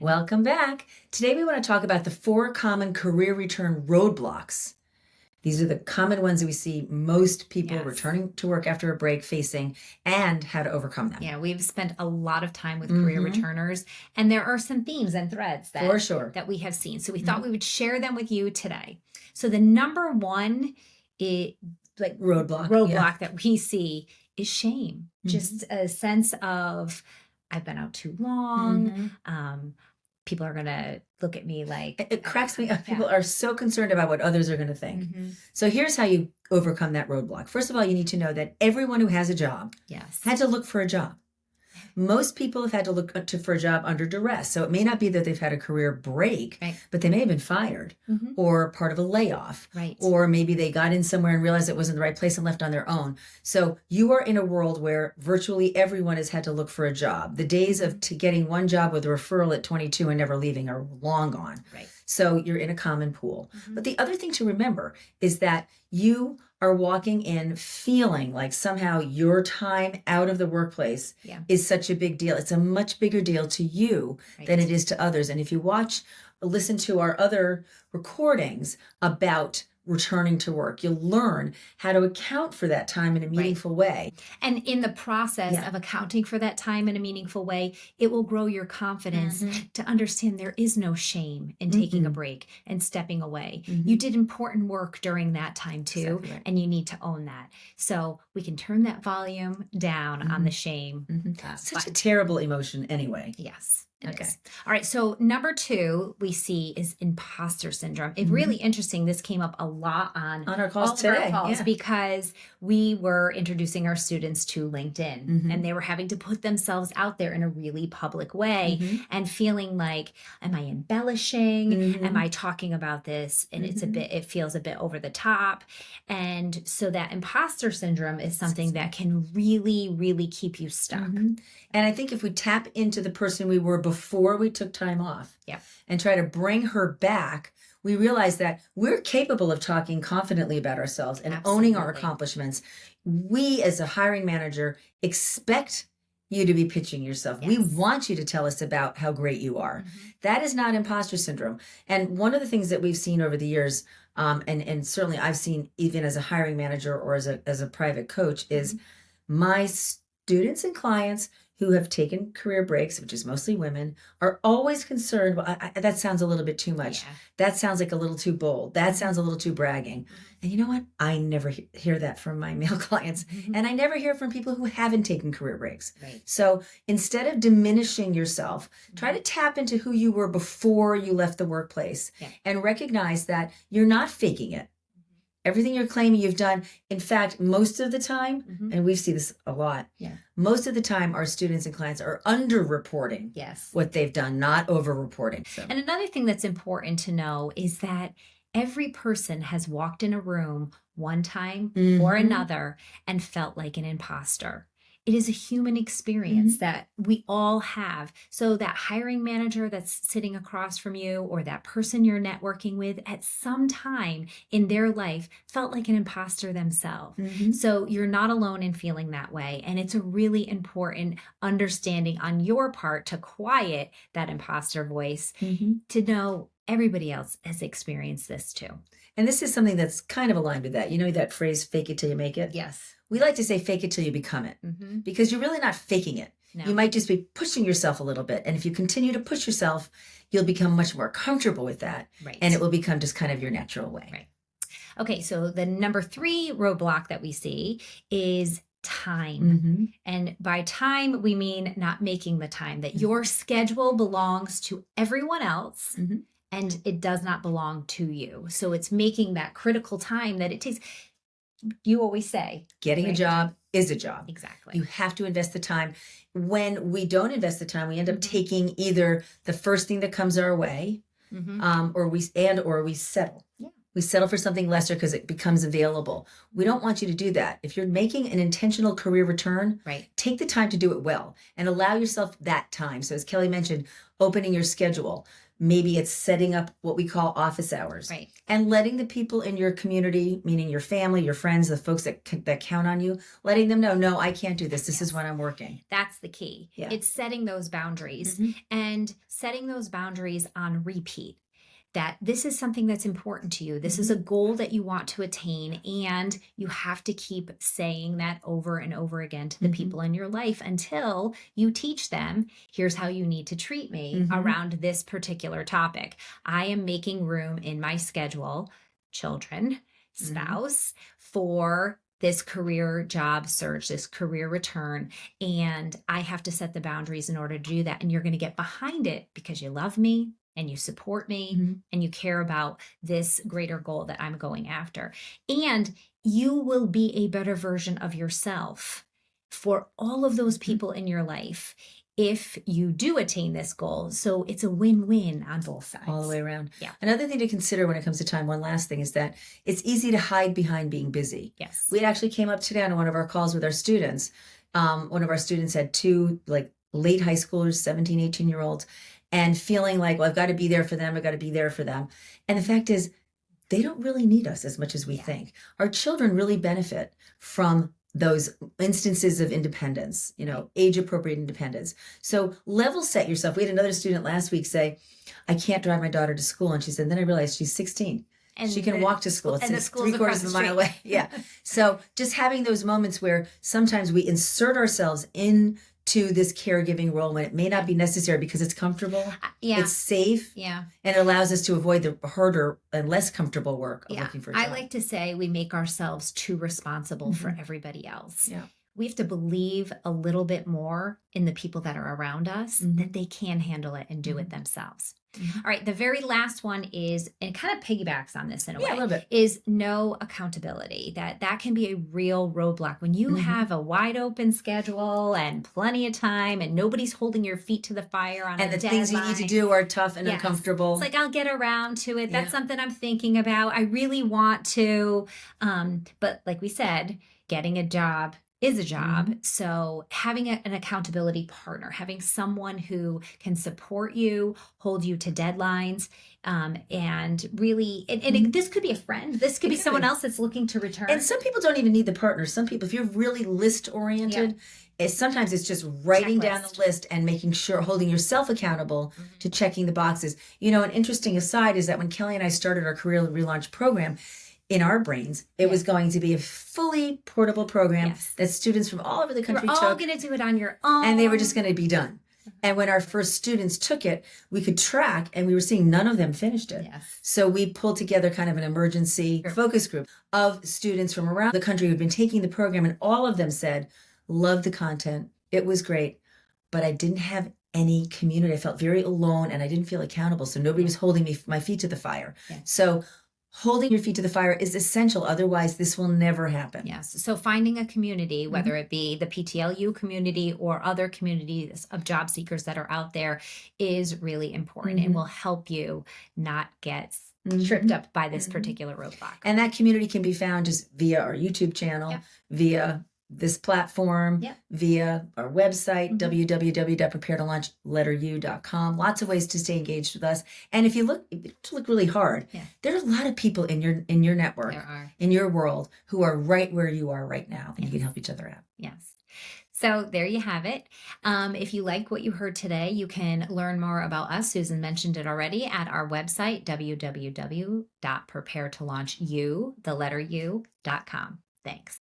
Welcome back. Today we want to talk about the 4 common career return roadblocks. These are the common ones that we see most people returning to work after a break facing and how to overcome them. Yeah, we've spent a lot of time with career returners, and there are some themes and threads that, For sure. that we have seen. So we thought we would share them with you today. So the number one roadblock that we see is shame. Just a sense of, I've been out too long. People are going to look at me like... It cracks me up. People are so concerned about what others are going to think. So here's how you overcome that roadblock. First of all, you need to know that everyone who has a job had to look for a job. Most people have had to look for a job under duress. So it may not be that they've had a career break, but they may have been fired or part of a layoff. Or maybe they got in somewhere and realized it wasn't the right place and left on their own. So you are in a world where virtually everyone has had to look for a job. The days of getting one job with a referral at 22 and never leaving are long gone. So you're in a common pool. But the other thing to remember is that you are walking in feeling like somehow your time out of the workplace is such a big deal. It's a much bigger deal to you than it is to others. And if you listen to our other recordings about returning to work, you'll learn how to account for that time in a meaningful way. And in the process of accounting for that time in a meaningful way, it will grow your confidence to understand there is no shame in taking a break and stepping away. You did important work during that time too, and you need to own that. So we can turn that volume down on the shame. Such a terrible emotion anyway. Yes. Okay. All right. So number 2 we see is imposter syndrome. It's really interesting. This came up a lot on our calls today. Because we were introducing our students to LinkedIn and they were having to put themselves out there in a really public way and feeling like, am I embellishing? Am I talking about this? And it feels a bit over the top. And so that imposter syndrome is something that can really, really keep you stuck. And I think if we tap into the person we were before we took time off and try to bring her back, we realize that we're capable of talking confidently about ourselves and owning our accomplishments. We, as a hiring manager, expect you to be pitching yourself. We want you to tell us about how great you are. That is not imposter syndrome. And one of the things that we've seen over the years, and certainly I've seen even as a hiring manager or as a private coach, is my students and clients who have taken career breaks, which is mostly women, are always concerned, well, that sounds a little bit too much. That sounds like a little too bold. That sounds a little too bragging. And you know what? I never hear that from my male clients. And I never hear from people who haven't taken career breaks. So instead of diminishing yourself, try to tap into who you were before you left the workplace and recognize that you're not faking it. Everything you're claiming you've done, in fact, most of the time, and we see this a lot, most of the time our students and clients are underreporting what they've done, not overreporting. So. And another thing that's important to know is that every person has walked in a room one time or another and felt like an imposter. It is a human experience that we all have. So that hiring manager that's sitting across from you or that person you're networking with at some time in their life felt like an imposter themselves. So you're not alone in feeling that way. And it's a really important understanding on your part to quiet that imposter voice to know everybody else has experienced this too. And this is something that's kind of aligned with that. You know that phrase, fake it till you make it? Yes. We like to say fake it till you become it because you're really not faking it. No. You might just be pushing yourself a little bit. And if you continue to push yourself, you'll become much more comfortable with that. And it will become just kind of your natural way. Okay, so the number 3 roadblock that we see is time. And by time, we mean not making the time, that your schedule belongs to everyone else and it does not belong to you. So it's making that critical time that it takes. You always say getting a job is a job. Exactly. You have to invest the time. When we don't invest the time, we end up taking either the first thing that comes our way, or we settle. We settle for something lesser because it becomes available. We don't want you to do that. If you're making an intentional career return, take the time to do it well and allow yourself that time. So as Kelly mentioned, opening your schedule. Maybe it's setting up what we call office hours. Right. And letting the people in your community, meaning your family, your friends, the folks that count on you, letting them know, no, I can't do this. This is when I'm working. That's the key. Yeah. It's setting those boundaries and setting those boundaries on repeat. That this is something that's important to you. This is a goal that you want to attain, and you have to keep saying that over and over again to the people in your life until you teach them, here's how you need to treat me around this particular topic. I am making room in my schedule, children, spouse, for this career job search, this career return, and I have to set the boundaries in order to do that. And you're going to get behind it because you love me, and you support me, and you care about this greater goal that I'm going after. And you will be a better version of yourself for all of those people in your life if you do attain this goal. So it's a win-win on both sides. All the way around. Yeah. Another thing to consider when it comes to time, one last thing, is that it's easy to hide behind being busy. Yes. We actually came up today on one of our calls with our students. One of our students had two late high schoolers, 17, 18-year-olds, and feeling like, well, I've got to be there for them. I've got to be there for them. And the fact is, they don't really need us as much as we think. Our children really benefit from those instances of independence, age-appropriate independence. So level set yourself. We had another student last week say, I can't drive my daughter to school. And she said, then I realized she's 16. And she can walk to school. It's 3/4 of a mile away. Yeah. So just having those moments where sometimes we insert ourselves into this caregiving role when it may not be necessary because it's comfortable, it's safe, and it allows us to avoid the harder and less comfortable work of looking for a job. I like to say we make ourselves too responsible for everybody else. Yeah. We have to believe a little bit more in the people that are around us that they can handle it and do it themselves. All right, the very last one is, and it kind of piggybacks on this in a way, a little bit, is no accountability. That can be a real roadblock when you have a wide open schedule and plenty of time and nobody's holding your feet to the fire on and a the deadline. things you need to do are tough and uncomfortable. It's like, I'll get around to it. That's something I'm thinking about. I really want to. But like we said, getting a job is a job. So having an accountability partner, having someone who can support you, hold you to deadlines, and really, this could be a friend. This could be someone else that's looking to return. And some people don't even need the partner. Some people, if you're really list oriented, sometimes it's just writing down the list and making sure, holding yourself accountable to checking the boxes. An interesting aside is that when Kelly and I started our career relaunch program, in our brains, it was going to be a fully portable program that students from all over the country took. You're all going to do it on your own. And they were just going to be done. And when our first students took it, we could track, and we were seeing none of them finished it. So we pulled together kind of an emergency focus group of students from around the country who'd been taking the program, and all of them said, loved the content. It was great, but I didn't have any community. I felt very alone, and I didn't feel accountable. So nobody was holding my feet to the fire. So holding your feet to the fire is essential. Otherwise, this will never happen. Yes. So finding a community, whether it be the PTLU community or other communities of job seekers that are out there, is really important and will help you not get tripped up by this particular roadblock. And that community can be found just via our YouTube channel, via this platform, via our website, www.preparetolaunch.com. Lots of ways to stay engaged with us. And if you look really hard, there are a lot of people in your network, in your world, who are right where you are right now, and you can help each other out. Yes. So there you have it. If you like what you heard today, you can learn more about us. Susan mentioned it already at our website, www.preparetolaunchu.com. Thanks.